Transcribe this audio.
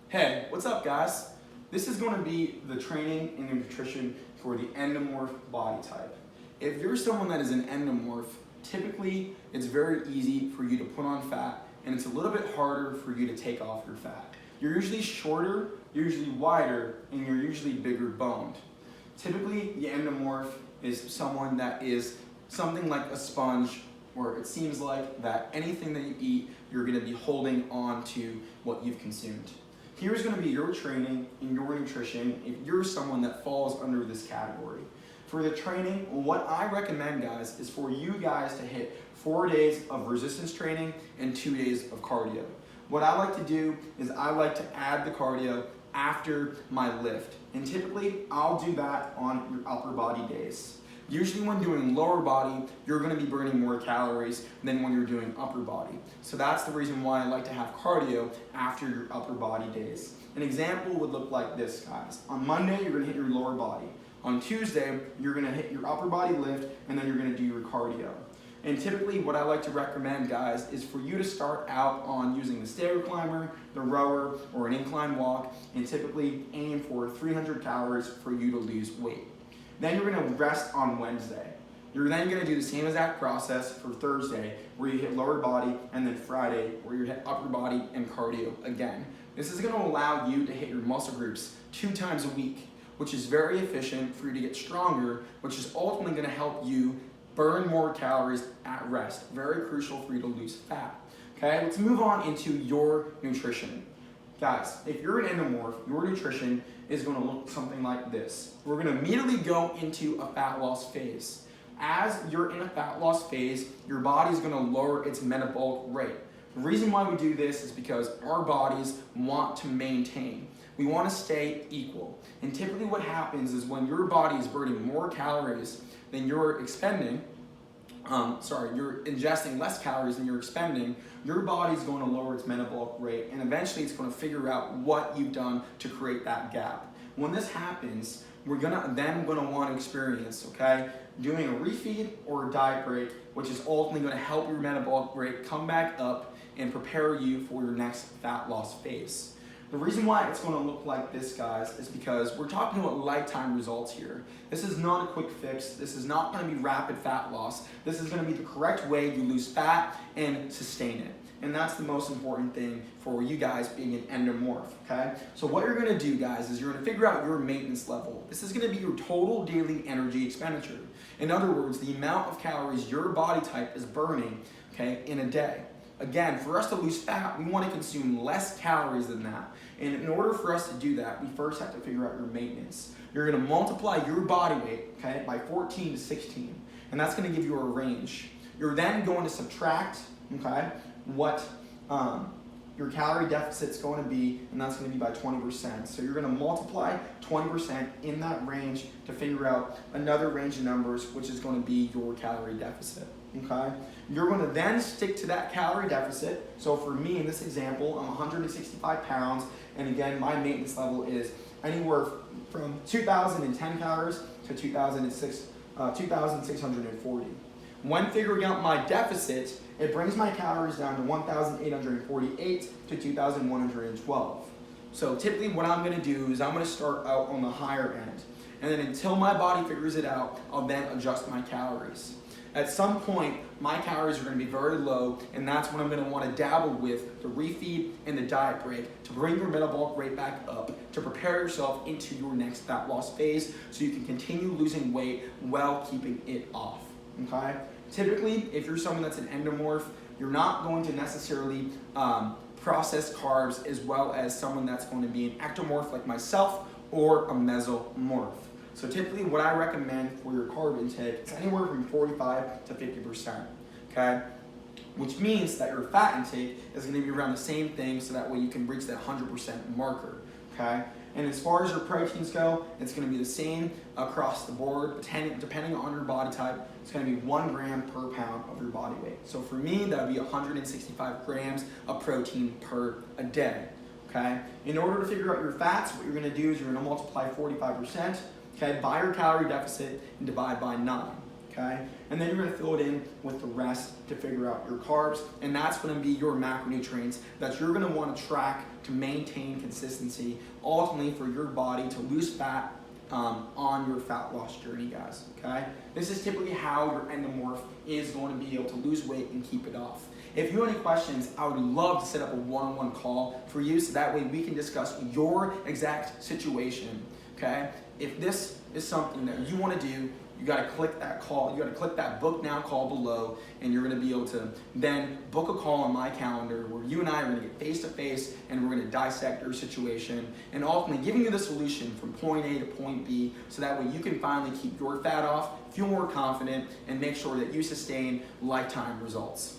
Hey, what's up guys? This is going to be the training and nutrition for the endomorph body type. If you're someone that is an endomorph, typically it's very easy for you to put on fat and it's a little bit harder for you to take off your fat. You're usually shorter, you're usually wider, and you're usually bigger boned. Typically, the endomorph is someone that is something like a sponge, where it seems like that anything that you eat, you're going to be holding on to what you've consumed. Here's going to be your training and your nutrition if you're someone that falls under this category. For the training, what I recommend, guys, is for you guys to hit 4 days of resistance training and 2 days of cardio. What I like to do is I like to add the cardio after my lift. And typically, I'll do that on your upper body days. Usually when doing lower body, you're going to be burning more calories than when you're doing upper body. So that's the reason why I like to have cardio after your upper body days. An example would look like this, guys. On Monday, you're going to hit your lower body. On Tuesday, you're going to hit your upper body lift, and then you're going to do your cardio. And typically what I like to recommend, guys, is for you to start out on using the stair climber, the rower, or an incline walk, and typically aim for 300 calories for you to lose weight. Then you're going to rest on Wednesday. You're then going to do the same exact process for Thursday, where you hit lower body, and then Friday, where you hit upper body and cardio again. This is going to allow you to hit your muscle groups 2 times a week, which is very efficient for you to get stronger, which is ultimately going to help you burn more calories at rest. Very crucial for you to lose fat. Okay, let's move on into your nutrition. Guys, if you're an endomorph, your nutrition is going to look something like this. We're going to immediately go into a fat loss phase. As you're in a fat loss phase, your body's going to lower its metabolic rate. The reason why we do this is because our bodies want to maintain. We want to stay equal. And typically what happens is when your body is burning more calories than you're expending, you're ingesting less calories than you're expending, your body's going to lower its metabolic rate, and eventually it's going to figure out what you've done to create that gap. When this happens, we're then going to want to experience, doing a refeed or a diet break, which is ultimately going to help your metabolic rate come back up and prepare you for your next fat loss phase. The reason why it's going to look like this, guys, is because we're talking about lifetime results here. This is not a quick fix. This is not going to be rapid fat loss. This is going to be the correct way to lose fat and sustain it. And that's the most important thing for you guys being an endomorph, okay? So what you're going to do, guys, is you're going to figure out your maintenance level. This is going to be your total daily energy expenditure. In other words, the amount of calories your body type is burning, in a day. Again, for us to lose fat, we want to consume less calories than that. And in order for us to do that, we first have to figure out your maintenance. You're going to multiply your body weight, by 14 to 16. And that's going to give you a range. You're then going to subtract, what your calorie deficit's going to be, and that's going to be by 20%. So you're going to multiply 20% in that range to figure out another range of numbers, which is going to be your calorie deficit. You're going to then stick to that calorie deficit. So for me, in this example, I'm 165 pounds, and again, my maintenance level is anywhere from 2,010 calories to 2,640. When figuring out my deficit, it brings my calories down to 1,848 to 2,112. So typically what I'm going to do is I'm going to start out on the higher end. And then until my body figures it out, I'll then adjust my calories. At some point, my calories are going to be very low, and that's when I'm going to want to dabble with the refeed and the diet break to bring your metabolic rate back up, to prepare yourself into your next fat loss phase so you can continue losing weight while keeping it off. Typically, if you're someone that's an endomorph, you're not going to necessarily process carbs as well as someone that's going to be an ectomorph like myself or a mesomorph. So typically what I recommend for your carb intake is anywhere from 45 to 50%, Which means that your fat intake is going to be around the same thing, so that way you can reach that 100% marker, And as far as your proteins go, it's going to be the same across the board, depending on your body type. It's going to be 1 gram per pound of your body weight. So for me, that would be 165 grams of protein per a day, In order to figure out your fats, what you're going to do is you're going to multiply 45%, by your calorie deficit and divide by 9, okay? And then you're gonna fill it in with the rest to figure out your carbs, and that's gonna be your macronutrients that you're gonna wanna track to maintain consistency, ultimately for your body to lose fat on your fat loss journey, guys, okay? This is typically how your endomorph is going to be able to lose weight and keep it off. If you have any questions, I would love to set up a one-on-one call for you so that way we can discuss your exact situation, okay? If this is something that you want to do, you got to click that call, you got to click that book now call below, and you're going to be able to then book a call on my calendar where you and I are going to get face to face and we're going to dissect your situation and ultimately giving you the solution from point A to point B so that way you can finally keep your fat off, feel more confident, and make sure that you sustain lifetime results.